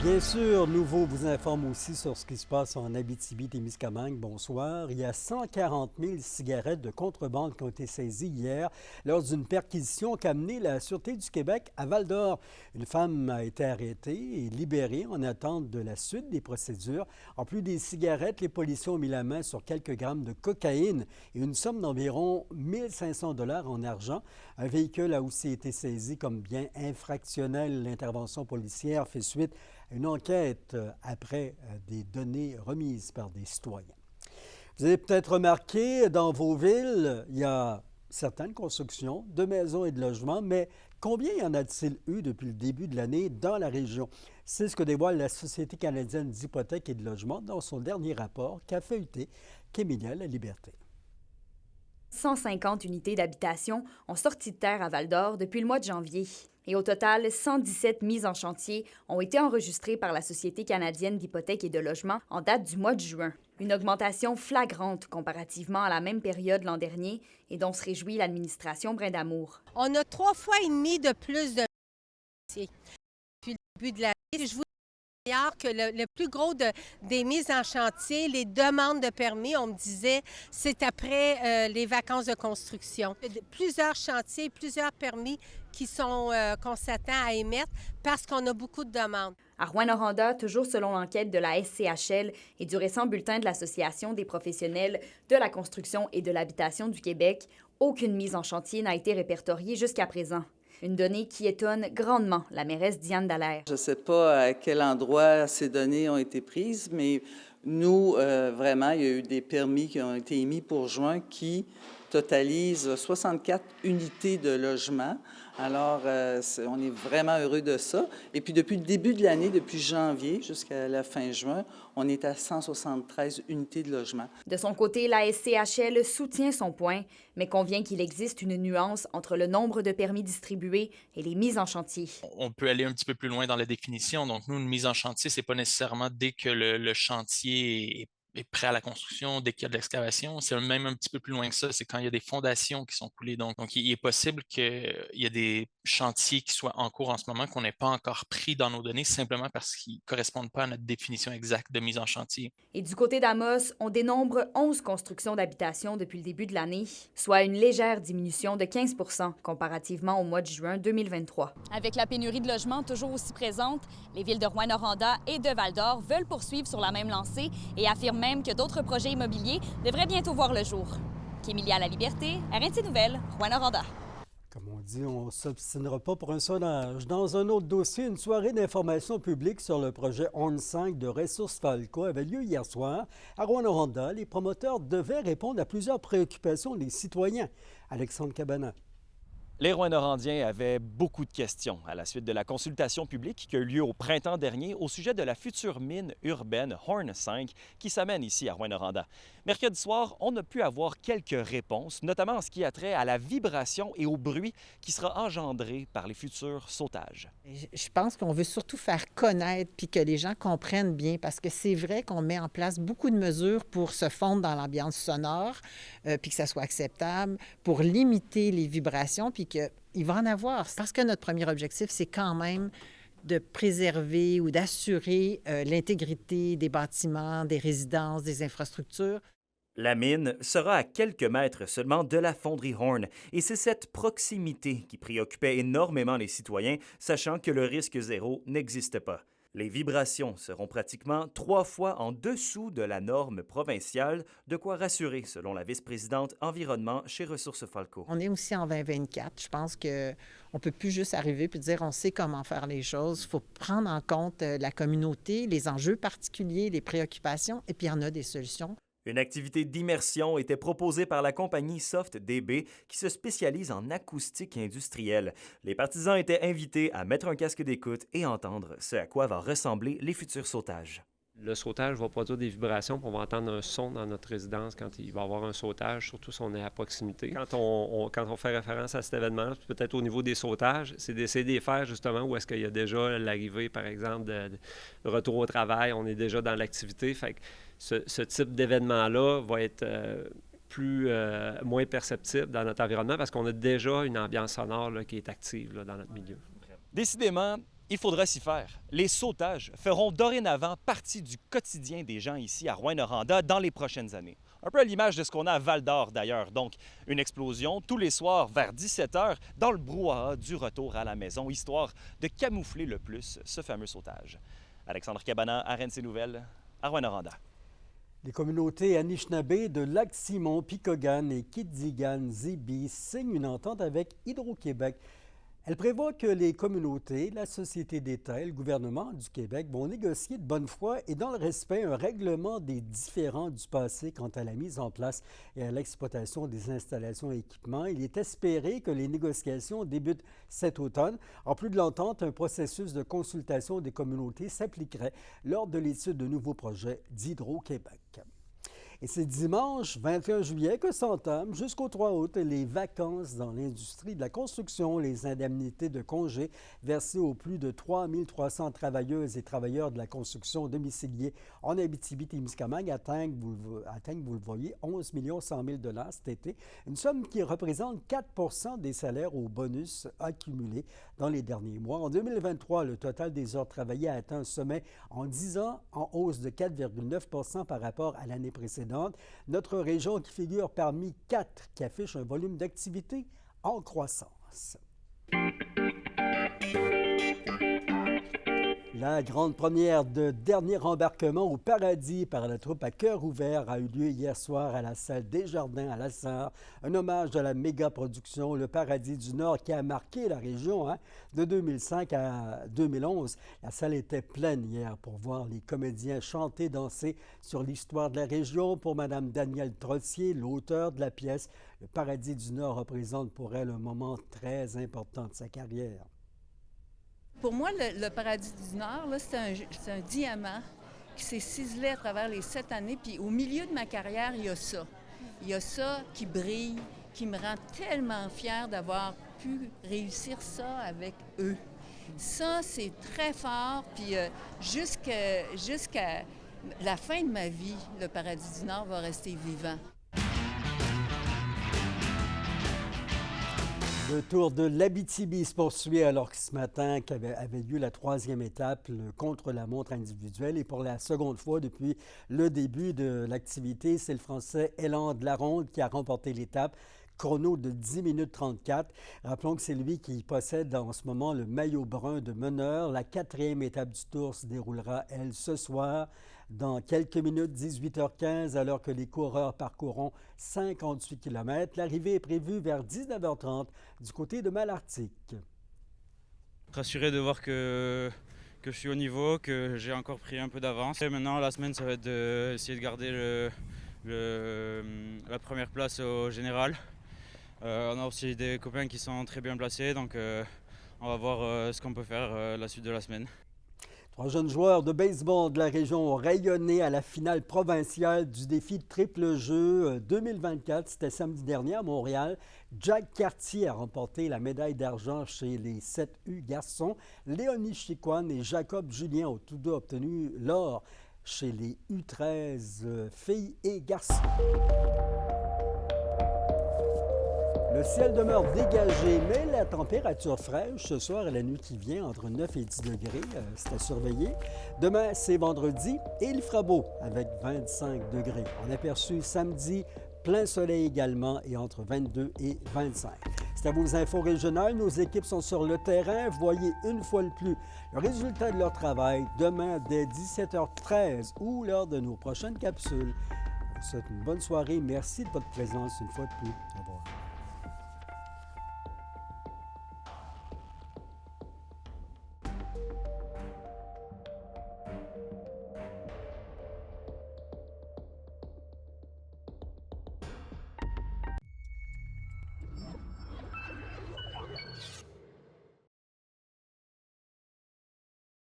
Bien sûr, Nouveau vous informe aussi sur ce qui se passe en Abitibi-Témiscamingue. Bonsoir. Il y a 140 000 cigarettes de contrebande qui ont été saisies hier lors d'une perquisition qu'a menée la Sûreté du Québec à Val-d'Or. Une femme a été arrêtée et libérée en attente de la suite des procédures. En plus des cigarettes, les policiers ont mis la main sur quelques grammes de cocaïne et une somme d'environ 1 500 $ en argent. Un véhicule a aussi été saisi comme bien infractionnel. L'intervention policière fait suite une enquête après des données remises par des citoyens. Vous avez peut-être remarqué, dans vos villes, il y a certaines constructions de maisons et de logements, mais combien y en a-t-il eu depuis le début de l'année dans la région? C'est ce que dévoile la Société canadienne d'hypothèques et de logement dans son dernier rapport qu'a feuilleté Kéminia La Liberté. 150 unités d'habitation ont sorti de terre à Val-d'Or depuis le mois de janvier. Et au total, 117 mises en chantier ont été enregistrées par la Société canadienne d'hypothèques et de logement en date du mois de juin. Une augmentation flagrante comparativement à la même période l'an dernier et dont se réjouit l'administration Brindamour. On a 3,5 fois de plus de chantiers depuis le début de l'année. Je vous dis d'ailleurs que le plus gros des mises en chantier, les demandes de permis, on me disait, c'est après les vacances de construction. Plusieurs chantiers, plusieurs permis qu'on s'attend à émettre parce qu'on a beaucoup de demandes. À Rouyn-Noranda, toujours selon l'enquête de la SCHL et du récent bulletin de l'Association des professionnels de la construction et de l'habitation du Québec, aucune mise en chantier n'a été répertoriée jusqu'à présent. Une donnée qui étonne grandement la mairesse Diane Dallaire. Je ne sais pas à quel endroit ces données ont été prises, mais nous, vraiment, il y a eu des permis qui ont été émis pour juin qui totalisent 64 unités de logement. Alors, on est vraiment heureux de ça. Et puis, depuis le début de l'année, depuis janvier jusqu'à la fin juin, on est à 173 unités de logement. De son côté, la SCHL soutient son point, mais convient qu'il existe une nuance entre le nombre de permis distribués et les mises en chantier. On peut aller un petit peu plus loin dans la définition. Donc, nous, une mise en chantier, c'est pas nécessairement dès que le chantier est prêt à la construction, dès qu'il y a de l'excavation. C'est même un petit peu plus loin que ça. C'est quand il y a des fondations qui sont coulées. Donc il est possible qu'il y ait des chantiers qui soient en cours en ce moment qu'on n'ait pas encore pris dans nos données simplement parce qu'ils ne correspondent pas à notre définition exacte de mise en chantier. Et du côté d'Amos, on dénombre 11 constructions d'habitation depuis le début de l'année, soit une légère diminution de 15 % comparativement au mois de juin 2023. Avec la pénurie de logements toujours aussi présente, les villes de Rouyn-Noranda et de Val-d'Or veulent poursuivre sur la même lancée et affirment même que d'autres projets immobiliers devraient bientôt voir le jour. Kéminia La Liberté, RNC Nouvelles, Rouyn-Noranda. Comme on dit, on ne s'obstinera pas pour un sondage. Dans un autre dossier, une soirée d'information publique sur le projet Horn 5 de Ressources Falco avait lieu hier soir. À Rouyn-Noranda, les promoteurs devaient répondre à plusieurs préoccupations des citoyens. Alexandre Cabana. Les Rouyn-Norandiens avaient beaucoup de questions à la suite de la consultation publique qui a eu lieu au printemps dernier au sujet de la future mine urbaine Horn 5 qui s'amène ici à Rouyn-Noranda. Mercredi soir, on a pu avoir quelques réponses, notamment en ce qui a trait à la vibration et au bruit qui sera engendré par les futurs sautages. Je pense qu'on veut surtout faire connaître puis que les gens comprennent bien parce que c'est vrai qu'on met en place beaucoup de mesures pour se fondre dans l'ambiance sonore puis que ça soit acceptable, pour limiter les vibrations puis qu'il va en avoir. Parce que notre premier objectif, c'est quand même de préserver ou d'assurer l'intégrité des bâtiments, des résidences, des infrastructures. La mine sera à quelques mètres seulement de la fonderie Horn et c'est cette proximité qui préoccupait énormément les citoyens, sachant que le risque zéro n'existe pas. Les vibrations seront pratiquement 3 fois en dessous de la norme provinciale, de quoi rassurer, selon la vice-présidente environnement chez Ressources Falco. On est aussi en 2024. Je pense qu'on ne peut plus juste arriver puis dire on sait comment faire les choses. Il faut prendre en compte la communauté, les enjeux particuliers, les préoccupations, et puis il y en a des solutions. Une activité d'immersion était proposée par la compagnie SoftDB qui se spécialise en acoustique industrielle. Les partisans étaient invités à mettre un casque d'écoute et entendre ce à quoi va ressembler les futurs sautages. Le sautage va produire des vibrations, puis on va entendre un son dans notre résidence quand il va y avoir un sautage, surtout si on est à proximité. Quand on fait référence à cet événement, peut-être au niveau des sautages, c'est d'essayer de les faire justement où est-ce qu'il y a déjà l'arrivée, par exemple, de retour au travail, on est déjà dans l'activité. Fait que ce type d'événement-là va être moins perceptible dans notre environnement parce qu'on a déjà une ambiance sonore là, qui est active là, dans notre milieu. Décidément, Il faudra s'y faire. Les sautages feront dorénavant partie du quotidien des gens ici à Rouyn-Noranda dans les prochaines années. Un peu à l'image de ce qu'on a à Val-d'Or d'ailleurs. Donc, une explosion tous les soirs vers 17h dans le brouhaha du retour à la maison, histoire de camoufler le plus ce fameux sautage. Alexandre Cabana, RNC Nouvelles, à Rouyn-Noranda. Les communautés Anishinaabe de Lac-Simon, Picogan et Kitsigan-Zibi signent une entente avec Hydro-Québec. Elle prévoit que les communautés, la Société d'État et le gouvernement du Québec vont négocier de bonne foi et dans le respect un règlement des différends du passé quant à la mise en place et à l'exploitation des installations et équipements. Il est espéré que les négociations débutent cet automne. En plus de l'entente, un processus de consultation des communautés s'appliquerait lors de l'étude de nouveaux projets d'Hydro-Québec. Et c'est dimanche 21 juillet que s'entament jusqu'au 3 août les vacances dans l'industrie de la construction. Les indemnités de congé versées aux plus de 3 300 travailleuses et travailleurs de la construction domiciliés en Abitibi-Témiscamingue atteignent, vous le voyez, 11 100 000 $ cet été, une somme qui représente 4 des salaires au bonus accumulés dans les derniers mois. En 2023, le total des heures travaillées a atteint un sommet en 10 ans, en hausse de 4,9 par rapport à l'année précédente. Notre région qui figure parmi 4 qui affiche un volume d'activité en croissance. La grande première de dernier embarquement au paradis par la troupe à cœur ouvert a eu lieu hier soir à la salle Desjardins à La Sarre. Un hommage à la méga-production Le Paradis du Nord qui a marqué la région de 2005 à 2011. La salle était pleine hier pour voir les comédiens chanter, danser sur l'histoire de la région. Pour Mme Danielle Trottier, l'auteur de la pièce, Le Paradis du Nord représente pour elle un moment très important de sa carrière. Pour moi, le Paradis du Nord, c'est un diamant qui s'est ciselé à travers les 7 années. Puis au milieu de ma carrière, il y a ça. Il y a ça qui brille, qui me rend tellement fière d'avoir pu réussir ça avec eux. Ça, c'est très fort. Puis jusqu'à la fin de ma vie, le Paradis du Nord va rester vivant. Le Tour de l'Abitibi se poursuit alors que ce matin avait lieu la 3e étape, le contre-la-montre individuelle. Et pour la seconde fois depuis le début de l'activité, c'est le Français Élan de Laronde qui a remporté l'étape. Chrono de 10 minutes 34. Rappelons que c'est lui qui possède en ce moment le maillot brun de meneur. La 4e étape du Tour se déroulera, elle, ce soir, dans quelques minutes, 18h15, alors que les coureurs parcourront 58 km. L'arrivée est prévue vers 19h30 du côté de Malartic. Rassuré de voir que je suis au niveau, que j'ai encore pris un peu d'avance. Et maintenant, la semaine, ça va être d'essayer de garder la première place au général. On a aussi des copains qui sont très bien placés, donc on va voir ce qu'on peut faire la suite de la semaine. 3 jeunes joueurs de baseball de la région ont rayonné à la finale provinciale du défi triple jeu 2024. C'était samedi dernier à Montréal. Jack Cartier a remporté la médaille d'argent chez les 7U garçons. Léonie Chicoine et Jacob Julien ont tous deux obtenu l'or chez les U13 filles et garçons. Le ciel demeure dégagé, mais la température fraîche ce soir et la nuit qui vient, entre 9 et 10 degrés, c'est à surveiller. Demain, c'est vendredi et il fera beau avec 25 degrés. On aperçut samedi, plein soleil également et entre 22 et 25. C'est à vos infos régionales. Nos équipes sont sur le terrain. Voyez une fois de plus le résultat de leur travail demain dès 17h13 ou lors de nos prochaines capsules. Je vous souhaite une bonne soirée. Merci de votre présence une fois de plus. Au revoir.